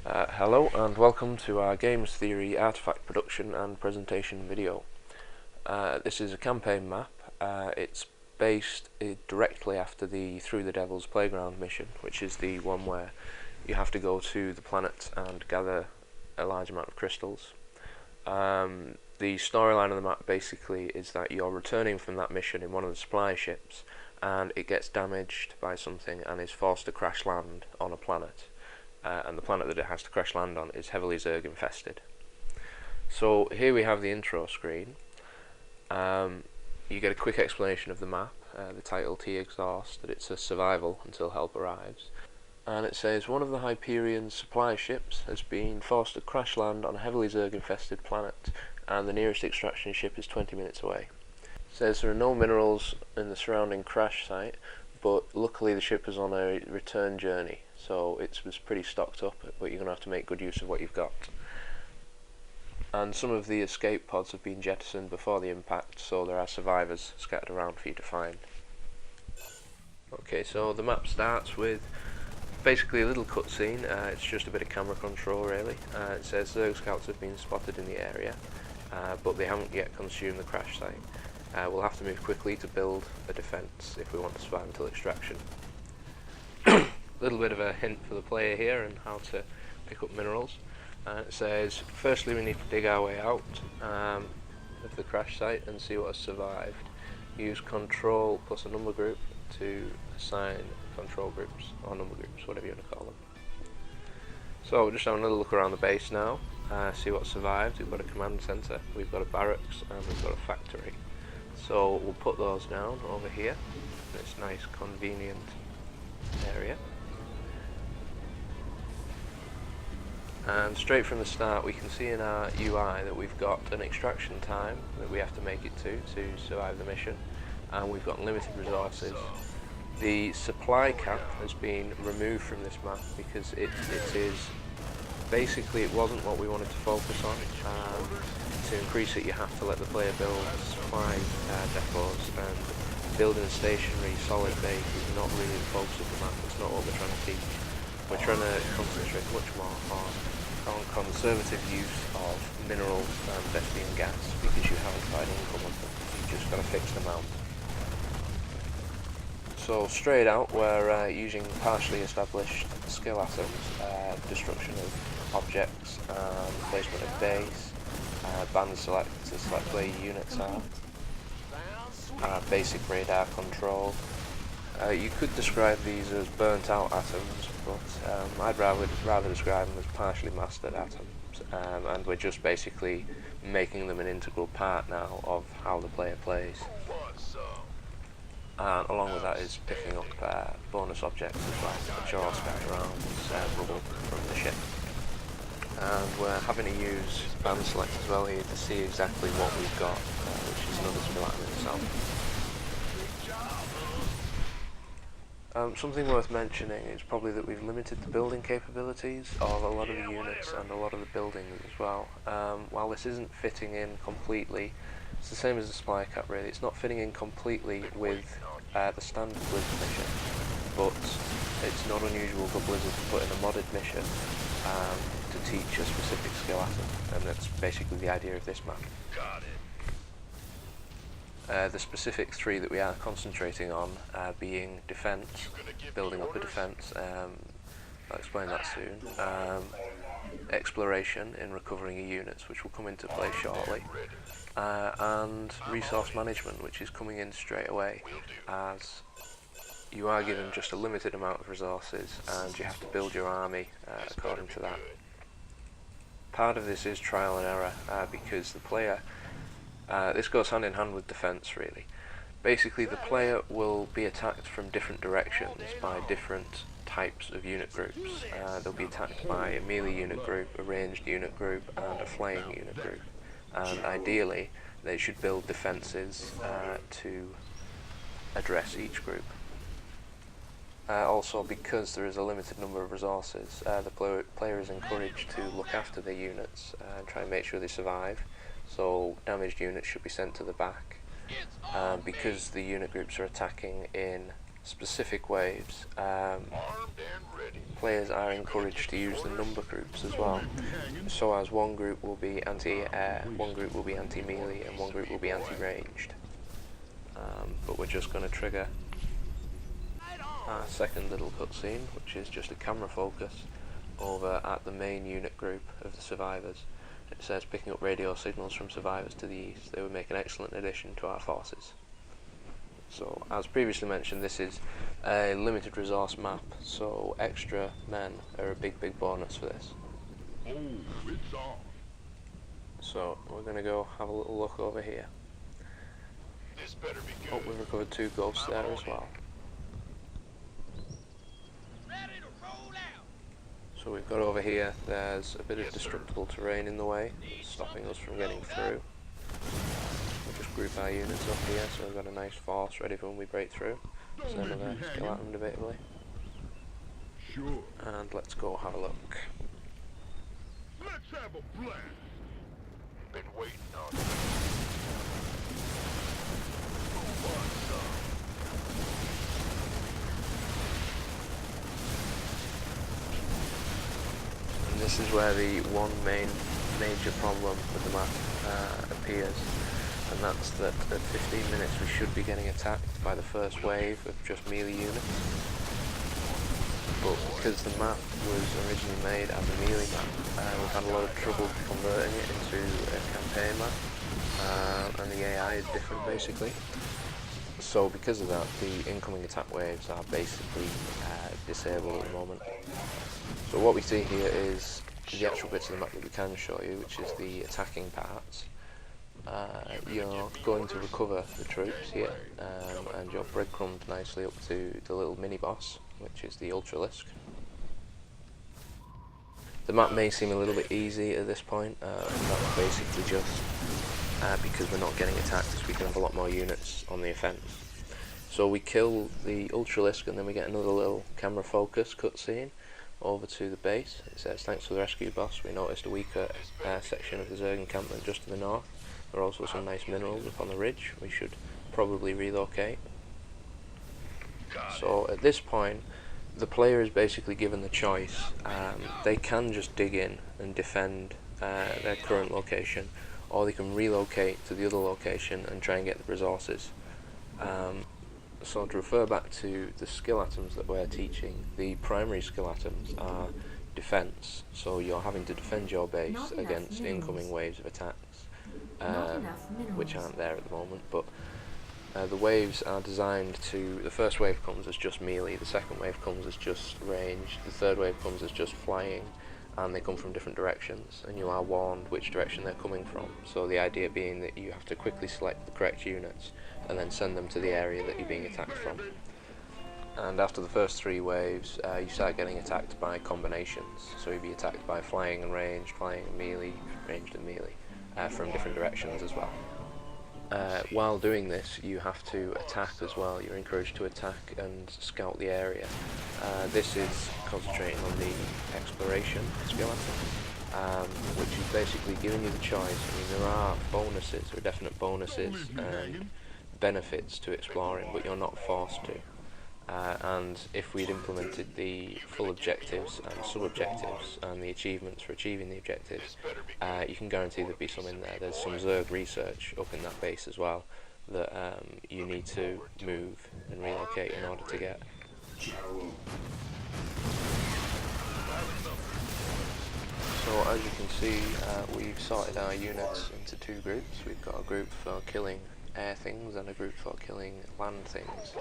Hello and welcome to our Games Theory Artifact Production and Presentation video. This is a campaign map. It's based directly after the Through the Devil's Playground mission, which is the one where you have to go to the planet and gather a large amount of crystals. The storyline of the map basically is that you're returning from that mission in one of the supply ships and it gets damaged by something and is forced to crash land on a planet. And the planet that it has to crash land on is heavily Zerg infested. So here we have the intro screen. You get a quick explanation of the map, the title T-Exhaust, that it's a survival until help arrives. And it says one of the Hyperion's supply ships has been forced to crash land on a heavily Zerg infested planet, and the nearest extraction ship is 20 minutes away. It says there are no minerals in the surrounding crash site, but luckily the ship is on a return journey, so it was pretty stocked up, but you're going to have to make good use of what you've got. And some of the escape pods have been jettisoned before the impact, so there are survivors scattered around for you to find. Okay, so the map starts with basically a little cutscene. It's just a bit of camera control really. It says Zerg scouts have been spotted in the area, but they haven't yet consumed the crash site. We'll have to move quickly to build a defence if we want to survive until extraction. A little bit of a hint for the player here and how to pick up minerals. It says, firstly we need to dig our way out of the crash site and see what has survived. Use control plus a number group to assign control groups, or number groups, whatever you want to call them. So we're just having a little look around the base now, see what survived. We've got a command centre, we've got a barracks, and we've got a factory. So we'll put those down over here in this nice convenient area. And straight from the start we can see in our UI that we've got an extraction time that we have to make it to survive the mission, and we've got limited resources. The supply cap has been removed from this map because it is basically, it wasn't what we wanted to focus on. To increase it you have to let the player build supply depots, and building a stationary solid base is not really the focus of the map. It's not what we're trying to teach. We're trying to concentrate much more on conservative use of minerals and Vestian gas, because you haven't got income of them, you've just got to fix them out. So straight out we're using partially established skill atoms, destruction of objects, placement of base, band select to select where your units are, basic radar control. You could describe these as burnt out atoms, but I'd rather describe them as partially mastered atoms, and we're just basically making them an integral part now of how the player plays. And along with that is picking up bonus objects as well, which are all scattered around as rubble from the ship. And we're having to use band select as well here to see exactly what we've got, which is another skill item in itself. Something worth mentioning is probably that we've limited the building capabilities of a lot of the units and a lot of the buildings as well. While this isn't fitting in completely, it's the same as the supply cap really, it's not fitting in completely with the standard Blizzard mission, but it's not unusual for Blizzard to put in a modded mission to teach a specific skill atom, and that's basically the idea of this map. Got it. The specific three that we are concentrating on being defence, building up a defence, I'll explain that soon, exploration in recovering your units, which will come into play shortly, and resource management, which is coming in straight away, as you are given just a limited amount of resources and you have to build your army according to that. Part of this is trial and error, because the player, this goes hand in hand with defence really. Basically the player will be attacked from different directions by different types of unit groups. They'll be attacked by a melee unit group, a ranged unit group, and a flaying unit group. And ideally they should build defences to address each group. Also, because there is a limited number of resources, the player is encouraged to look after their units and try and make sure they survive. So damaged units should be sent to the back. Because the unit groups are attacking in specific waves, players are encouraged to use the number groups as well. So as one group will be anti-air, one group will be anti-melee, and one group will be anti-ranged. But we're just going to trigger our second little cutscene, which is just a camera focus over at the main unit group of the survivors. It says picking up radio signals from survivors to the east. They would make an excellent addition to our forces. So, as previously mentioned, this is a limited resource map, so extra men are a big bonus for this. So, we're going to go have a little look over here. Oh, we've recovered 2 ghosts there as well. So we've got over here, there's a bit of destructible terrain in the way, stopping us from getting through. We'll just group our units up here, so we've got a nice force ready for when we break through. Send another skeleton debatably. And let's go have a look. Let's have a blast. Been waiting on And this is where the one major problem with the map appears, and that's that at 15 minutes we should be getting attacked by the first wave of just melee units. But because the map was originally made as a melee map, we've had a lot of trouble converting it into a campaign map, and the AI is different basically. So because of that, the incoming attack waves are basically disabled at the moment. So what we see here is the actual bits of the map that we can show you, which is the attacking parts. You're going to recover the troops here, and you're breadcrumbed nicely up to the little mini-boss, which is the Ultralisk. The map may seem a little bit easy at this point, and that's basically just because we're not getting attacked, so we can have a lot more units on the offense. So we kill the Ultralisk, and then we get another little camera focus cutscene over to the base. It says, thanks for the rescue, boss. We noticed a weaker section of the Zerg encampment just to the north. There are also some nice minerals up on the ridge. We should probably relocate. So at this point, the player is basically given the choice. They can just dig in and defend their current location, or they can relocate to the other location and try and get the resources. So to refer back to the skill atoms that we're teaching, the primary skill atoms are defense, so you're having to defend your base against incoming waves of attacks, which aren't there at the moment, but the waves are designed to, the first wave comes as just melee, the second wave comes as just range, the third wave comes as just flying, and they come from different directions, and you are warned which direction they're coming from. So the idea being that you have to quickly select the correct units and then send them to the area that you're being attacked from. And after the first 3 waves, you start getting attacked by combinations. So you'll be attacked by flying and ranged, flying and melee, ranged and melee, from different directions as well. While doing this, you have to attack as well. You're encouraged to attack and scout the area. This is concentrating on the exploration skill atom, which is basically giving you the choice. I mean, there are bonuses, there are definite bonuses and benefits to exploring, but you're not forced to. And if we'd implemented the full objectives and sub-objectives and the achievements for achieving the objectives, you can guarantee there'd be some in there. There's some Zerg research up in that base as well that you need to move and relocate in order to get. So as you can see, we've sorted our units into 2 groups. We've got a group for killing air things and a group for killing land things.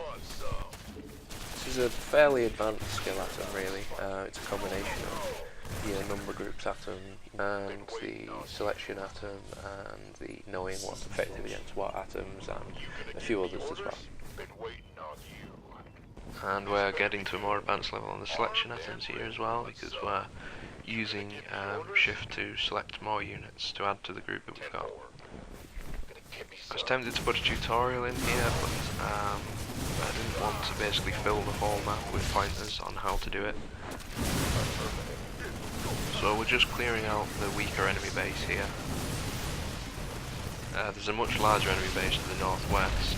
This is a fairly advanced skill atom really. It's a combination of the number groups atom and the selection atom and the knowing what's effective against what atoms and a few others as well. And we're getting to a more advanced level on the selection atoms here as well, because we're using shift to select more units to add to the group that we've got. I was tempted to put a tutorial in here, but I didn't want to basically fill the whole map with pointers on how to do it. So we're just clearing out the weaker enemy base here. There's a much larger enemy base to the northwest.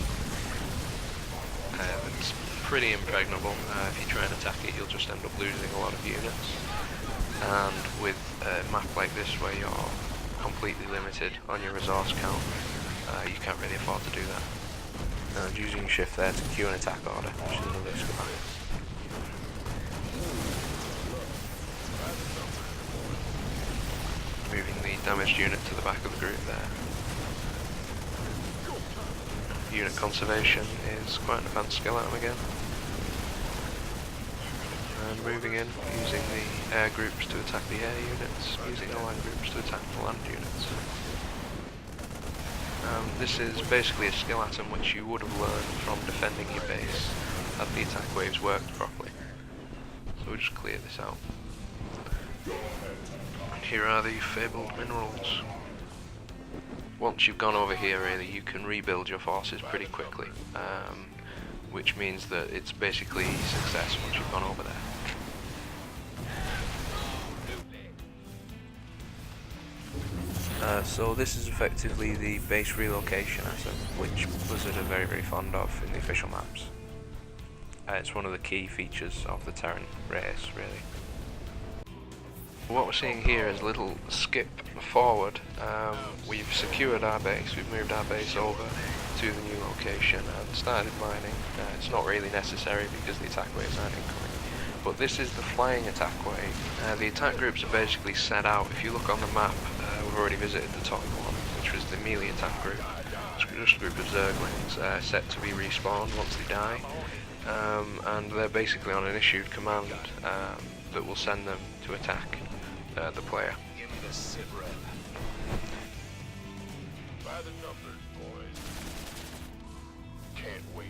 It's pretty impregnable. If you try and attack it, you'll just end up losing a lot of units. And with a map like this where you're completely limited on your resource count, you can't really afford to do that. And using shift there to queue an attack order, which is another schematic. Moving the damaged unit to the back of the group there. Unit conservation is quite an advanced skill item again. And moving in, using the air groups to attack the air units, using the land groups to attack the land units. This is basically a skill item which you would have learned from defending your base had the attack waves worked properly. So we'll just clear this out. And here are the fabled minerals. Once you've gone over here really, you can rebuild your forces pretty quickly, which means that it's basically success once you've gone over there. So this is effectively the base relocation item, which Blizzard are very fond of in the official maps. It's one of the key features of the Terran race, really. What we're seeing here is a little skip forward. We've secured our base, we've moved our base over to the new location and started mining. It's not really necessary because the attack waves aren't incoming. But this is the flying attack wave. The attack groups are basically set out. If you look on the map, we've already visited the top one, which was the melee attack group. It's just a group of Zerglings set to be respawned once they die. And they're basically on an issued command that will send them to attack the player. Give me the sit rep. By the numbers, boys. Can't wait.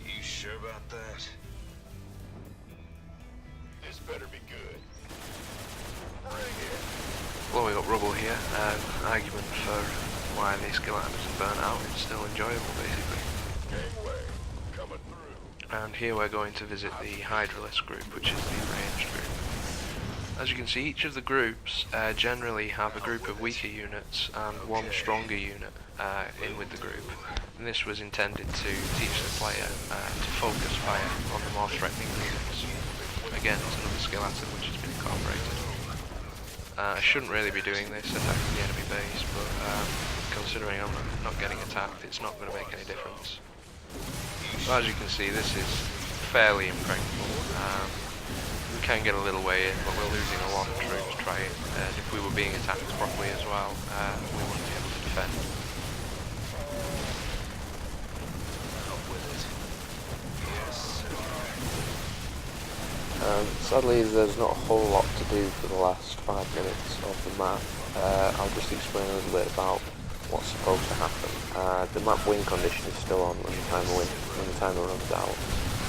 You sure about that? This better be good. Bring it. Blowing up rubble here, argument for why the skill item isn't burnt out, it's still enjoyable basically. Gangway. Coming through. And here we're going to visit the Hydralisk group, which is the ranged group. As you can see, each of the groups generally have a group of weaker units and one stronger unit in with the group. And this was intended to teach the player to focus fire on the more threatening units. Again, it's another skill item which has been incorporated. I shouldn't really be doing this, attacking the enemy base, but considering I'm not getting attacked, it's not going to make any difference. So as you can see, this is fairly impregnable. We can get a little way in, but we're losing a lot of troops trying, and if we were being attacked properly as well, we wouldn't be able to defend. Sadly, there's not a whole lot to do for the last 5 minutes of the map. I'll just explain a little bit about what's supposed to happen. The map win condition is still on when the timer runs out.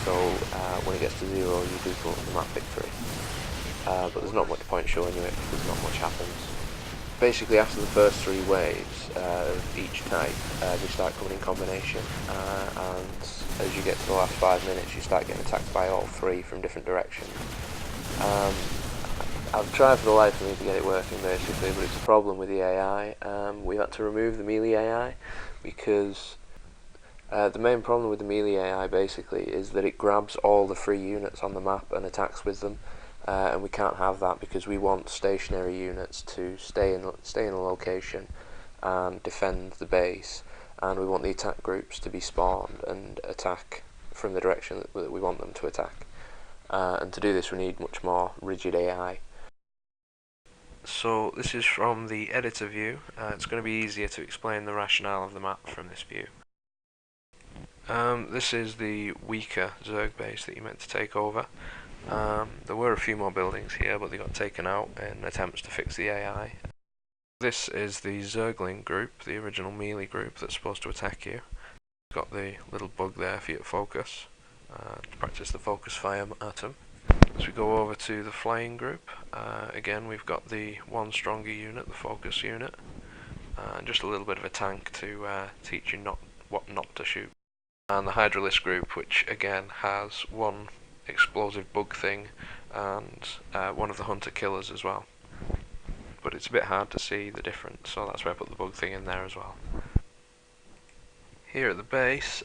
So when it gets to 0, you do pull the map victory. But there's not much point showing you it because not much happens. Basically, after the first 3 waves of each type, they start coming in combination, and as you get to the last 5 minutes, you start getting attacked by all 3 from different directions. I've tried for the life of me to get it working basically, but it's a problem with the AI. We've had to remove the melee AI because the main problem with the melee AI basically is that it grabs all the free units on the map and attacks with them, and we can't have that because we want stationary units to stay in a location and defend the base, and we want the attack groups to be spawned and attack from the direction that we want them to attack. And to do this we need much more rigid AI. So this is from the editor view. It's going to be easier to explain the rationale of the map from this view. This is the weaker Zerg base that you meant to take over. There were a few more buildings here, but they got taken out in attempts to fix the AI. This is the Zergling group, the original melee group that's supposed to attack you. It's got the little bug there for you to focus, to practice the focus fire atom. As we go over to the flying group, again we've got the one stronger unit, the focus unit, and just a little bit of a tank to teach you what not to shoot. And the Hydralisk group, which again has one explosive bug thing and one of the hunter killers as well. But it's a bit hard to see the difference, so that's why I put the bug thing in there as well. Here at the base,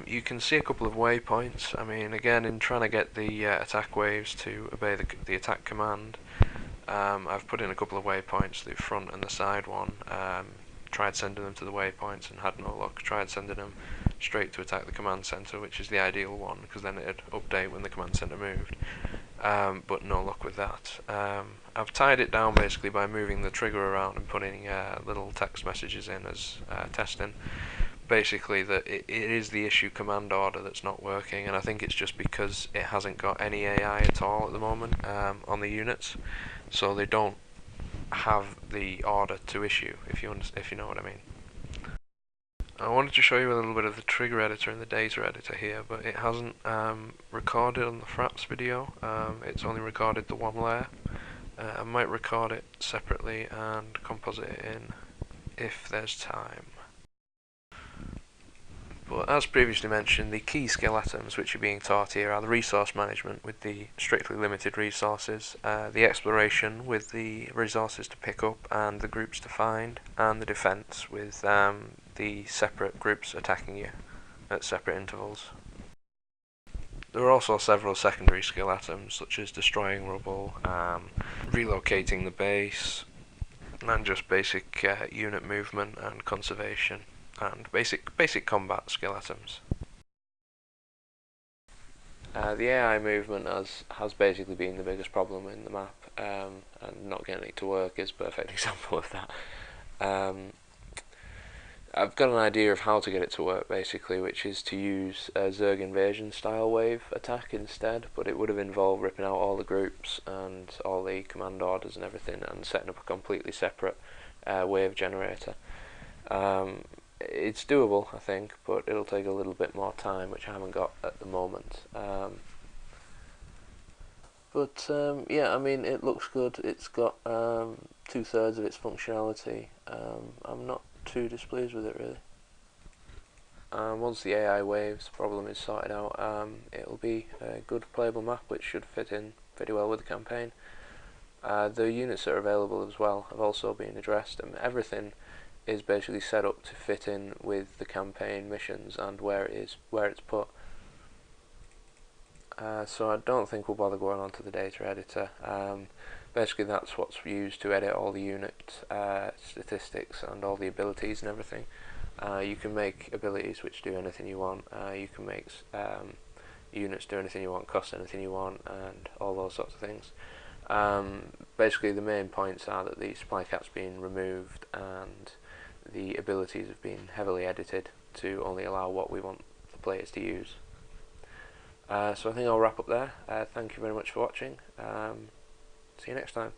you can see a couple of waypoints. I mean, again, in trying to get the attack waves to obey the attack command, I've put in a couple of waypoints, the front and the side one. Tried sending them to the waypoints and had no luck. Tried sending them straight to attack the command center, which is the ideal one, because then it'd update when the command center moved. But no luck with that. I've tied it down basically by moving the trigger around and putting little text messages in as testing. Basically, that it is the issue command order that's not working, and I think it's just because it hasn't got any AI at all at the moment on the units, so they don't have the order to issue, if you know what I mean. I wanted to show you a little bit of the trigger editor and the data editor here, but it hasn't recorded on the Fraps video. It's only recorded the one layer. I might record it separately and composite it in if there's time. But as previously mentioned, the key skill atoms which are being taught here are the resource management with the strictly limited resources, the exploration with the resources to pick up and the groups to find, and the defense with the separate groups attacking you at separate intervals. There are also several secondary skill atoms such as destroying rubble, relocating the base, and just basic unit movement and conservation, and basic combat skill atoms. The AI movement has basically been the biggest problem in the map, and not getting it to work is a perfect example of that. I've got an idea of how to get it to work basically, which is to use a Zerg invasion style wave attack instead, but it would have involved ripping out all the groups and all the command orders and everything and setting up a completely separate wave generator. It's doable, I think, but it'll take a little bit more time, which I haven't got at the moment. Yeah, I mean, it looks good. It's got 2/3 of its functionality. I'm not too displeased with it, really. Once the AI waves problem is sorted out, it'll be a good playable map which should fit in pretty well with the campaign. The units that are available as well have also been addressed, and everything is basically set up to fit in with the campaign missions and where it's put. So I don't think we'll bother going on to the data editor. Basically that's what's used to edit all the unit statistics and all the abilities and everything. You can make abilities which do anything you want. You can make units do anything you want, cost anything you want, and all those sorts of things. Basically the main points are that the supply cap's been removed and the abilities have been heavily edited to only allow what we want the players to use. So I think I'll wrap up there. Thank you very much for watching. See you next time.